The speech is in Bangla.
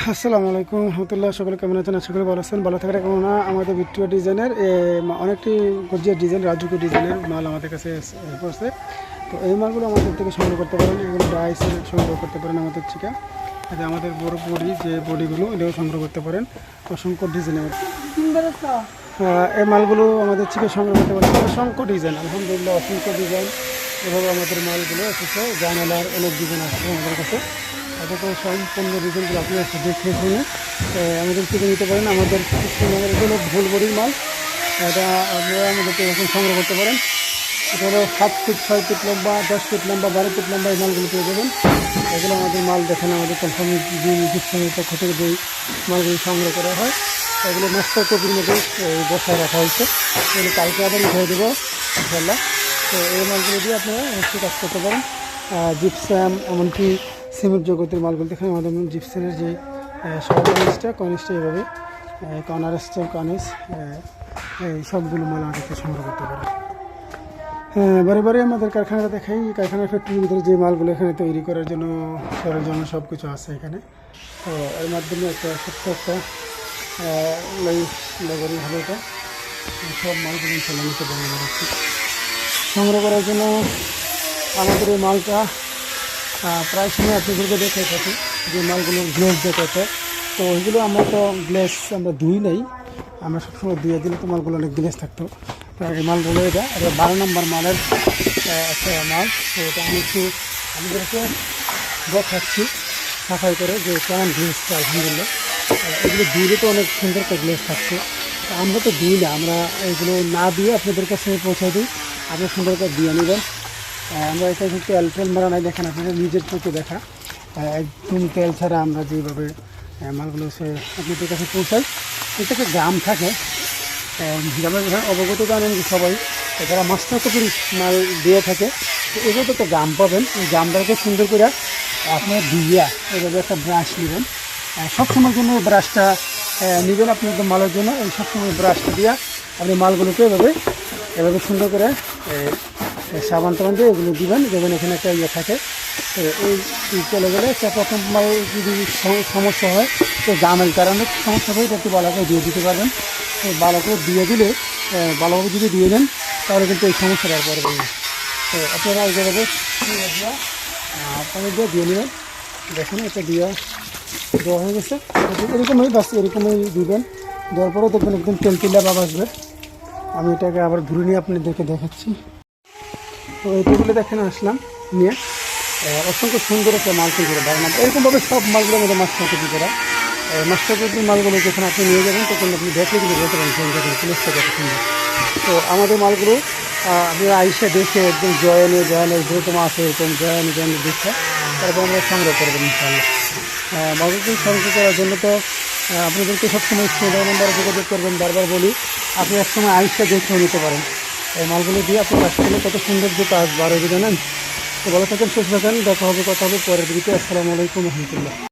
আসসালামু আলাইকুম রহমতুল্লাহ। সকলে কেমন আছেন? আশা করি ভালো আছেন। ভালো থাকার কামনা। আমাদের ভিক্টোরিয়া ডিজাইনের অনেকটি গর্জিয়াস ডিজাইন, রাজুকি ডিজাইনের মাল আমাদের কাছে পড়ছে। তো এই মালগুলো আমাদের থেকে সংগ্রহ করতে পারেন। এগুলো ডাইসের সংগ্রহ করতে পারেন আমাদের থেকে। আচ্ছা, আমাদের বড় বডি যে বডিগুলো এটাও সংগ্রহ করতে পারেন। অসংখ্য ডিজাইনের এই মালগুলো আমাদের থেকে সংগ্রহ করতে পারেন। অসংখ্য ডিজাইন, আলহামদুলিল্লাহ অসংখ্য ডিজাইন। এভাবে আমাদের মালগুলো এসেছে। জানালার অনেক ডিজাইন আসছে আমাদের কাছে। তাদেরকে সম্পূর্ণ ডিজাইনগুলো আপনারা দেখে শুনে আমাদের থেকে নিতে পারেন। আমাদের এগুলো ভুল বডির মাল, এটা আপনারা আমাদেরকে এরকম সংগ্রহ করতে পারেন। এটা হলো 7 ফিট 6 ফিট লম্বা, 10 ফিট লম্বা, 12 ফিট লম্বা এই মালগুলো পেয়ে যাবেন। এগুলো আমাদের মাল দেখেন, আমাদের কোম্পানির পক্ষ থেকে যেই মালগুলো সংগ্রহ করা হয় এগুলো মাস্টার কপির মধ্যে বসায় রাখা হয়েছে। এগুলো কালকে আবার উঠে দেবো ইনশাল্লাহ। তো এই মালগুলো দিয়ে আপনারা অবশ্যই কাজ করতে পারেন। জিপসাম, এমনকি সিমেন্ট জগতের মালগুলো দেখেন। আমাদের জিপসামের যে কনিসটা এভাবে কর্নার স্টার কনিস, এই সবগুলো মাল আমাদের থেকে সংগ্রহ করতে পারে। বারে বারে আমাদের কারখানাটা দেখাই। কারখানার ফ্যাক্টরির ভিতরে যে মালগুলো এখানে তৈরি করার জন্য সরঞ্জাম সব কিছু আছে এখানে। তো এর মাধ্যমে একটা ছোট্ট একটা লেবারি হবে। এটা সব মালগুলো নিতে বানানো হচ্ছে। সংগ্রহ করার জন্য আমাদের এই মালটা প্রায় সময় আপনাদেরকে দেখে থাকি যে মালগুলোর গ্লেস দেখাতে। তো ওইগুলো আমরা তো গ্লেস আমরা ধুই নাই, আমরা সবসময় ধুয়ে দিলে তো মালগুলো অনেক গ্লেস থাকতো। এই মালগুলো এটা 12 নম্বর মালের একটা মাল। তো এটা আমি একটু আমাদেরকে দেখাচ্ছি সাফাই করে যে কেমন গ্লেসটা। আলহামদুলিল্লাহ এগুলো ধুলে তো অনেক সুন্দর একটা গ্লেস থাকছে। আমরা তো ধুই না, আমরা এগুলো না দিয়ে আপনাদের কাছে পৌঁছে দিই, আপনি সুন্দর করে দিয়ে নেবেন। আমরা এটা কিন্তু তেল মারা নাই, দেখেন আপনাদের নিজের চোখে দেখা। একদম তেল ছাড়া আমরা যেভাবে মালগুলো সে আপনাদের কাছে পৌঁছাই। এটাতে গ্রাম থাকে, গ্রামের অবগত জানেন যে সবাই, যারা মাস্টার কপির মাল দিয়ে থাকে। তো এগুলো তো গ্রাম পাবেন। এই গ্রামটাকে সুন্দর করে আপনার দিয়া এভাবে একটা ব্রাশ নেবেন। সবসময়ের জন্য এই ব্রাশটা নেবেন আপনাদের মালের জন্য। এই সবসময় ব্রাশটা দিয়া আপনি মালগুলোকে এভাবে সুন্দর করে সাবান টাবান দিয়ে এগুলো দিবেন। যেমন এখানে একটা ইয়ে থাকে, এই চলে গেলে প্রথম যদি সমস্যা হয়, তো জামের কারণে সমস্যা হয়, এটা একটু ভালো করে দিয়ে দিতে পারবেন। তো ভালো করে দিয়ে দিলে, ভালোভাবে যদি দিয়ে দেন তাহলে কিন্তু এই সমস্যাটা আর পড়বে না। তো আপনারা এইভাবে পানি দিয়ে নেবেন। দেখুন এটা দেওয়া হয়ে গেছে। এরকমই বাস এরকমই দিবেন। দেওয়ার পরেও দেখবেন একদম তেলতেলা ভাব আসবে। আমি এটাকে আবার ঘুরে নিয়ে আপনাদেরকে দেখাচ্ছি। তো এইগুলো দেখেন আসলাম নিয়ে অসংখ্য সুন্দর একটা মাল তৈরি করে বানানো। এরকমভাবে সব মালগুলোর মধ্যে মাস্টার কপি করা। মাস্টার কপির মালগুলো যখন আপনি নিয়ে যাবেন তখন আপনি দেখলে কিন্তু বলতে পারেন প্লেসটা কত সুন্দর। তো আমাদের মালগুলো আপনি আইসা দেখে একদম জয়নে যেরকম আছে এরকম জয়নে দেখে তারপর আমরা সংগ্রহ করবেন ইনশাআল্লাহ। মালগুলো সংগ্রহ করার জন্য তো আপনাদেরকে সবসময় মোবাইল নাম্বারে যোগাযোগ করবেন। বারবার বলি, আপনি একসময় আইসা দেখেও নিতে পারেন। এই মালগুলো দিয়ে আপনি কাজ করলে কত সুন্দর যে কাজ বার হয়ে জানেন। তো ভালো থাকেন, সুস্থ থাকেন। দেখা হবে, কথা হবে পরের দিকে। আসসালামু আলাইকুম রহমতুল্লাহ।